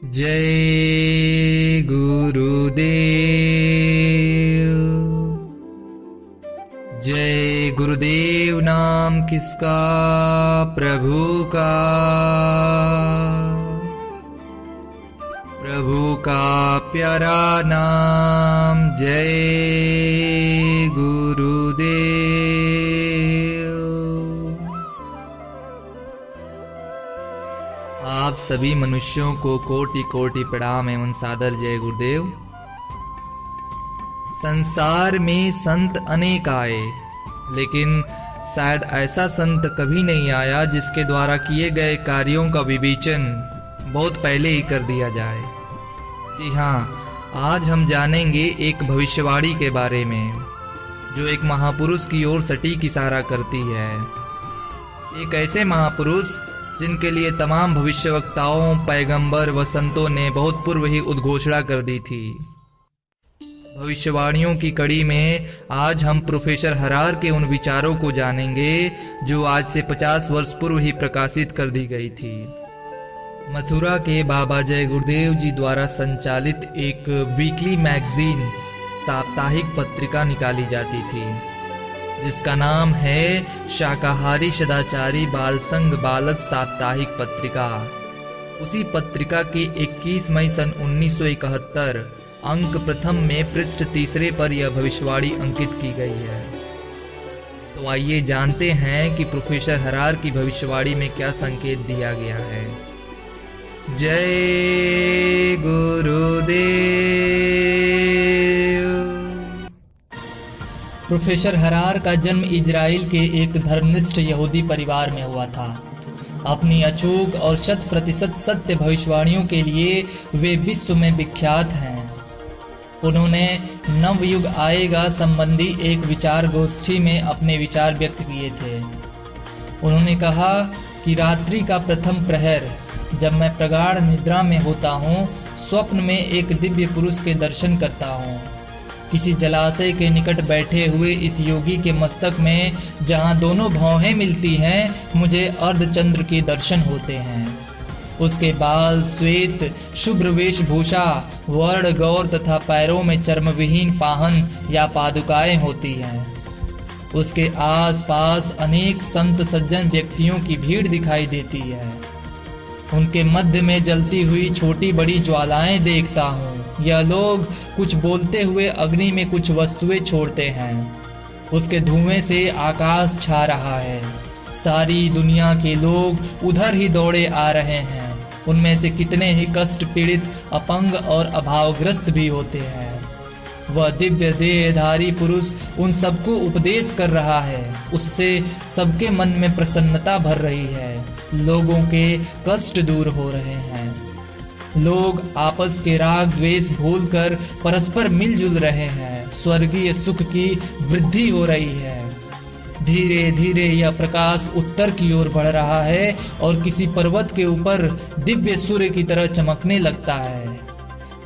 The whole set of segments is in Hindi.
जय गुरुदेव। जय गुरुदेव नाम किसका प्रभु का, प्रभु का प्यारा नाम। जय गुरुदेव। आप सभी मनुष्यों को कोटि कोटि प्रणाम एवं सादर जय गुरुदेव। संसार में संत अनेक आए, लेकिन शायद ऐसा संत कभी नहीं आया जिसके द्वारा किए गए कार्यों का विवेचन बहुत पहले ही कर दिया जाए। जी हाँ, आज हम जानेंगे एक भविष्यवाणी के बारे में जो एक महापुरुष की ओर सटीक इशारा करती है। एक ऐसे महापुरुष जिनके लिए तमाम भविष्यवक्ताओं, पैगंबर व संतों ने बहुत पूर्व ही उद्घोषणा कर दी थी। भविष्यवाणियों की कड़ी में आज हम प्रोफेसर हरार के उन विचारों को जानेंगे जो आज से 50 वर्ष पूर्व ही प्रकाशित कर दी गई थी। मथुरा के बाबा जय गुरुदेव जी द्वारा संचालित एक वीकली मैगजीन, साप्ताहिक पत्रिका निकाली जाती थी जिसका नाम है शाकाहारी सदाचारी बाल संघ बालक साप्ताहिक पत्रिका। उसी पत्रिका के 21 मई सन 1971 अंक प्रथम में पृष्ठ 3 पर यह भविष्यवाणी अंकित की गई है। तो आइए जानते हैं कि प्रोफेसर हरार की भविष्यवाणी में क्या संकेत दिया गया है। जय गुरुदेव। प्रोफेसर हरार का जन्म इजराइल के एक धर्मनिष्ठ यहूदी परिवार में हुआ था। अपनी अचूक और 100% सत्य भविष्यवाणियों के लिए वे विश्व में विख्यात हैं। उन्होंने नवयुग आएगा संबंधी एक विचार गोष्ठी में अपने विचार व्यक्त किए थे। उन्होंने कहा कि रात्रि का प्रथम प्रहर, जब मैं प्रगाढ़ निद्रा में होता हूँ, स्वप्न में एक दिव्य पुरुष के दर्शन करता हूँ। किसी जलाशय के निकट बैठे हुए इस योगी के मस्तक में जहाँ दोनों भौहें मिलती हैं, मुझे अर्धचंद्र के दर्शन होते हैं। उसके बाल श्वेत, शुभ्र वेशभूषा, वर्ण गौर तथा पैरों में चर्मविहीन पाहन या पादुकाएं होती हैं। उसके आसपास अनेक संत सज्जन व्यक्तियों की भीड़ दिखाई देती है। उनके मध्य में जलती हुई छोटी बड़ी ज्वालाएं देखता हूँ। यह लोग कुछ बोलते हुए अग्नि में कुछ वस्तुएं छोड़ते हैं। उसके धुएं से आकाश छा रहा है। सारी दुनिया के लोग उधर ही दौड़े आ रहे हैं। उनमें से कितने ही कष्ट पीड़ित, अपंग और अभावग्रस्त भी होते हैं। वह दिव्य देहधारी पुरुष उन सबको उपदेश कर रहा है। उससे सबके मन में प्रसन्नता भर रही है। लोगों के कष्ट दूर हो रहे हैं। लोग आपस के राग द्वेष भूलकर परस्पर मिलजुल रहे हैं। स्वर्गीय सुख की वृद्धि हो रही है। धीरे धीरे यह प्रकाश उत्तर की ओर बढ़ रहा है और किसी पर्वत के ऊपर दिव्य सूर्य की तरह चमकने लगता है।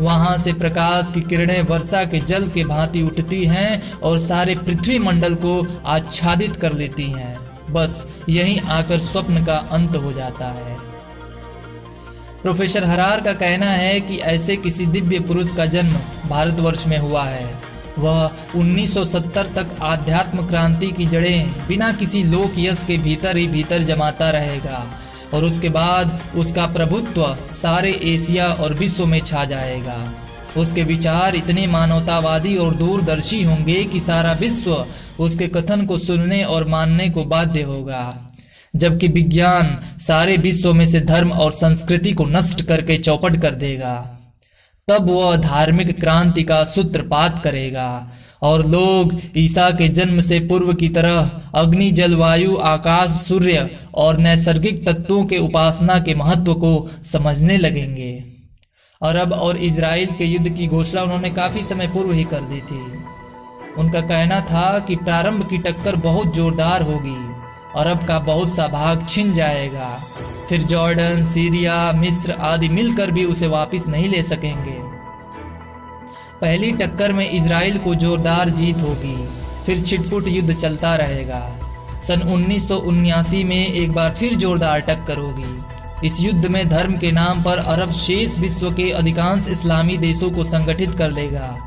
वहां से प्रकाश की किरणें वर्षा के जल के भांति उठती हैं और सारे पृथ्वी मंडल को आच्छादित कर लेती हैं। बस यहीं आकर स्वप्न का अंत हो जाता है। प्रोफेसर हरार का कहना है कि ऐसे किसी दिव्य पुरुष का जन्म भारतवर्ष में हुआ है। वह 1970 तक आध्यात्म क्रांति की जड़ें बिना किसी लोक यश के भीतर ही भीतर जमाता रहेगा और उसके बाद उसका प्रभुत्व सारे एशिया और विश्व में छा जाएगा। उसके विचार इतने मानवतावादी और दूरदर्शी होंगे कि सारा विश्व उसके कथन को सुनने और मानने को बाध्य होगा। जबकि विज्ञान सारे विश्व में से धर्म और संस्कृति को नष्ट करके चौपट कर देगा। तब वह धार्मिक क्रांति का सूत्रपात करेगा और लोग ईसा के जन्म से पूर्व की तरह अग्नि, जलवायु, आकाश, सूर्य और नैसर्गिक तत्वों के उपासना के महत्व को समझने लगेंगे। अरब और इजराइल के युद्ध की घोषणा उन्होंने काफी समय पूर्व ही कर दी थी। उनका कहना था कि प्रारंभ की टक्कर बहुत जोरदार होगी। अरब का बहुत सा भाग छिन जाएगा। फिर जॉर्डन, सीरिया, मिस्र आदि मिलकर भी उसे वापस नहीं ले सकेंगे। पहली टक्कर में इजराइल को जोरदार जीत होगी। फिर छिटपुट युद्ध चलता रहेगा। सन 1979 में एक बार फिर जोरदार टक्कर होगी। इस युद्ध में धर्म के नाम पर अरब शेष विश्व के अधिकांश इस्लामी देशों को संगठित कर लेगा।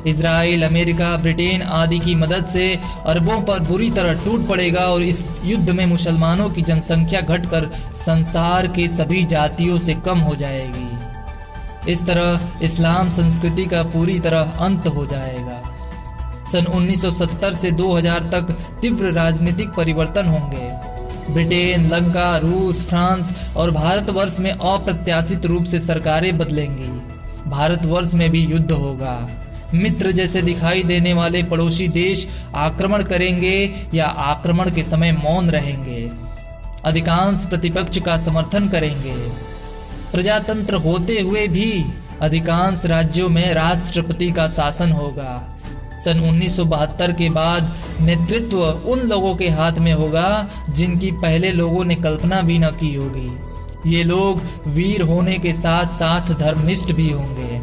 इजराइल, अमेरिका, ब्रिटेन आदि की मदद से अरबों पर बुरी तरह टूट पड़ेगा और इस युद्ध में मुसलमानों की जनसंख्या घटकर संसार के सभी जातियों से कम हो जाएगी। इस तरह इस्लाम संस्कृति का पूरी तरह अंत हो जाएगा। सन 1970 से 2000 तक तीव्र राजनीतिक परिवर्तन होंगे। ब्रिटेन, लंका, रूस, फ्रांस और भारतवर्ष में अप्रत्याशित रूप से सरकारें बदलेंगी। भारतवर्ष में भी युद्ध होगा। मित्र जैसे दिखाई देने वाले पड़ोसी देश आक्रमण करेंगे या आक्रमण के समय मौन रहेंगे। अधिकांश प्रतिपक्ष का समर्थन करेंगे। प्रजातंत्र होते हुए भी अधिकांश राज्यों में राष्ट्रपति का शासन होगा। सन 1972 के बाद नेतृत्व उन लोगों के हाथ में होगा जिनकी पहले लोगों ने कल्पना भी न की होगी। ये लोग वीर होने के साथ साथ धर्मनिष्ठ भी होंगे।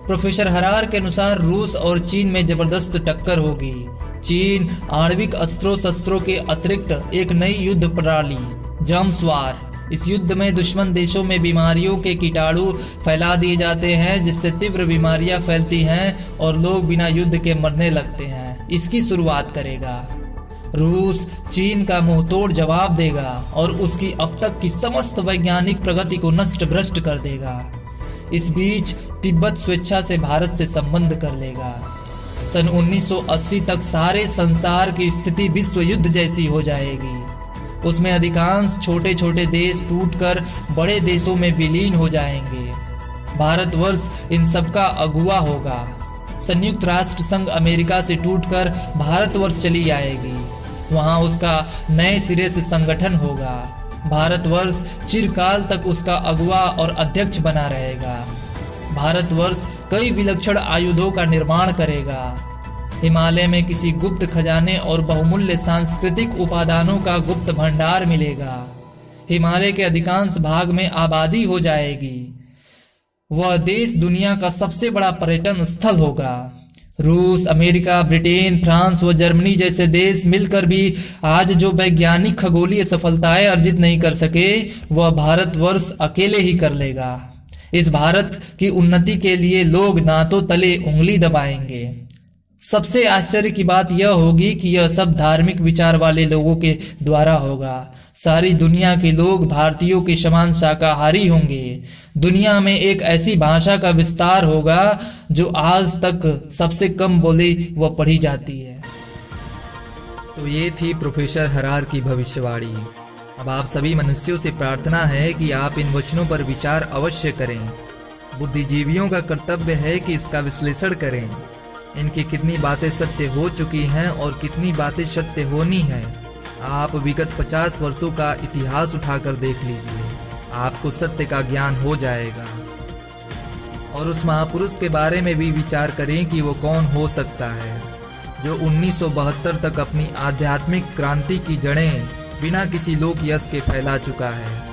प्रोफेसर हरार के अनुसार रूस और चीन में जबरदस्त टक्कर होगी। चीन आणविक अस्त्रों शस्त्रों के अतिरिक्त एक नई युद्ध प्रणाली जर्म्स वार। इस युद्ध में दुश्मन देशों में बीमारियों के कीटाणु फैला दिए जाते हैं, जिससे तीव्र बीमारियां फैलती हैं और लोग बिना युद्ध के मरने लगते हैं। इसकी शुरुआत करेगा। रूस चीन का मुंहतोड़ जवाब देगा और उसकी अब तक की समस्त वैज्ञानिक प्रगति को नष्ट भ्रष्ट कर देगा। इस बीच तिब्बत स्वेच्छा से भारत से संबंध कर लेगा। सन 1980 तक सारे संसार की स्थिति विश्व युद्ध जैसी हो जाएगी। उसमें अधिकांश छोटे छोटे देश टूटकर बड़े देशों में विलीन हो जाएंगे। भारतवर्ष इन सबका अगुवा होगा। संयुक्त राष्ट्र संघ अमेरिका से टूटकर भारतवर्ष चली आएगी। वहां उसका नए सिरे से संगठन होगा। भारतवर्ष चिरकाल तक उसका अगुवा और अध्यक्ष बना रहेगा। भारतवर्ष कई विलक्षण आयुधों का निर्माण करेगा। हिमालय में किसी गुप्त खजाने और बहुमूल्य सांस्कृतिक उपादानों का गुप्त भंडार मिलेगा। हिमालय के अधिकांश भाग में आबादी हो जाएगी। वह देश दुनिया का सबसे बड़ा पर्यटन स्थल होगा। रूस, अमेरिका, ब्रिटेन, फ्रांस व जर्मनी जैसे देश मिलकर भी आज जो वैज्ञानिक खगोलीय सफलताएं अर्जित नहीं कर सके, वह भारतवर्ष अकेले ही कर लेगा। इस भारत की उन्नति के लिए लोग दांतों तले उंगली दबाएंगे। सबसे आश्चर्य की बात यह होगी कि यह सब धार्मिक विचार वाले लोगों के द्वारा होगा। सारी दुनिया के लोग भारतीयों के समान शाकाहारी होंगे। दुनिया में एक ऐसी भाषा का विस्तार होगा जो आज तक सबसे कम बोली व पढ़ी जाती है। तो ये थी प्रोफेसर हरार की भविष्यवाणी। अब आप सभी मनुष्यों से प्रार्थना है कि आप इन वचनों पर विचार अवश्य करें। बुद्धिजीवियों का कर्तव्य है कि इसका विश्लेषण करें। इनकी कितनी बातें सत्य हो चुकी हैं और कितनी बातें सत्य होनी है। आप विगत 50 वर्षों का इतिहास उठाकर देख लीजिए, आपको सत्य का ज्ञान हो जाएगा। और उस महापुरुष के बारे में भी विचार करें कि वो कौन हो सकता है जो 1972 तक अपनी आध्यात्मिक क्रांति की जड़ें बिना किसी लोक यश के फैला चुका है।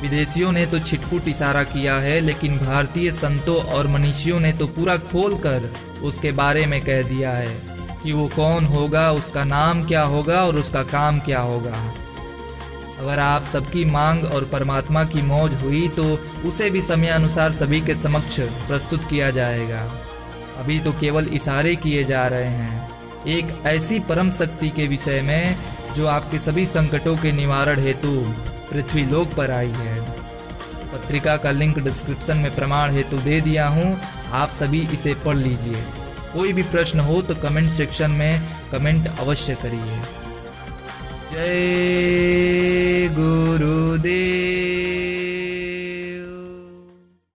विदेशियों ने तो छिटपुट इशारा किया है, लेकिन भारतीय संतों और मनीषियों ने तो पूरा खोलकर उसके बारे में कह दिया है कि वो कौन होगा, उसका नाम क्या होगा और उसका काम क्या होगा। अगर आप सबकी मांग और परमात्मा की मौज हुई तो उसे भी समयानुसार सभी के समक्ष प्रस्तुत किया जाएगा। अभी तो केवल इशारे किए जा रहे हैं एक ऐसी परम शक्ति के विषय में जो आपके सभी संकटों के निवारण हेतु पृथ्वी लोक पर आई है। पत्रिका का लिंक डिस्क्रिप्शन में प्रमाण हेतु दे दिया हूँ, आप सभी इसे पढ़ लीजिए। कोई भी प्रश्न हो तो कमेंट सेक्शन में कमेंट अवश्य करिए। जय